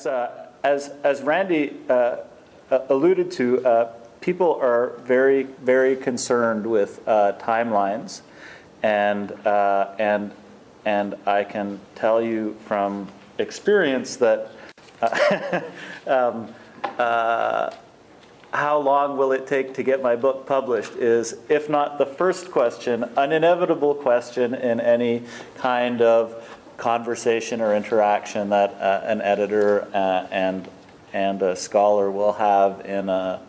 as Randy alluded to, people are very, very concerned with timelines, and I can tell you from experience that how long will it take to get my book published is, if not the first question, an inevitable question in any kind of conversation or interaction that an editor and a scholar will have in a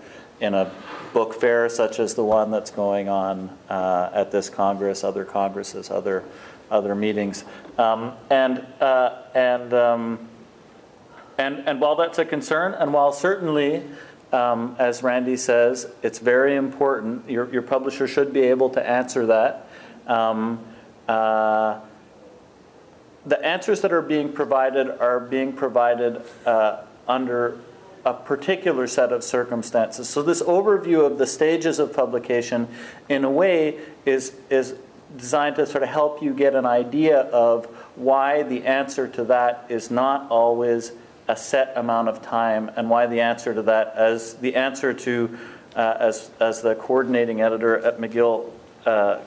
book fair such as the one that's going on at this Congress, other congresses, other meetings, and while that's a concern, and while certainly, as Randy says, it's very important, your publisher should be able to answer that. The answers that are being provided under a particular set of circumstances. So this overview of the stages of publication, in a way, is designed to sort of help you get an idea of why the answer to that is not always a set amount of time, and why the answer to that, as the coordinating editor at McGill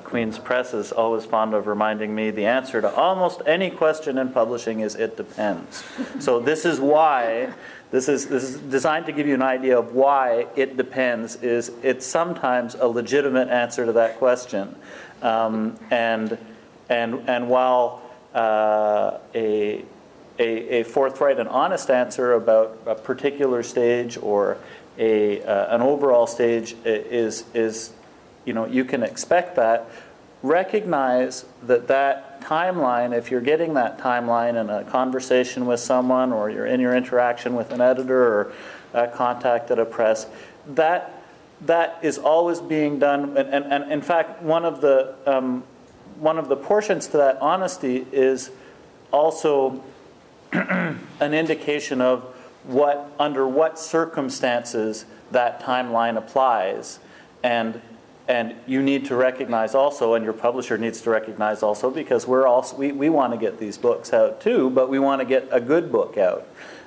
Queen's Press is always fond of reminding me, the answer to almost any question in publishing is it depends. So this is why, this is designed to give you an idea of why it depends. It's sometimes a legitimate answer to that question, and while a forthright and honest answer about a particular stage or an overall stage is you can expect that. Recognize that timeline, if you're getting that timeline in a conversation with someone, or you're in your interaction with an editor or a contact at a press, that is always being done. And in fact, one of the portions to that honesty is also an indication of under what circumstances that timeline applies, and you need to recognize also, and your publisher needs to recognize also, because we want to get these books out too, but we want to get a good book out,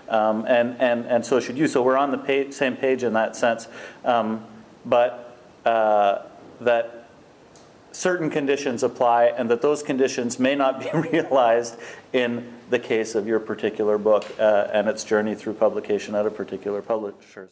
and so should you. So we're on the same page in that sense, but that certain conditions apply, and that those conditions may not be realized in the case of your particular book and its journey through publication at a particular publisher.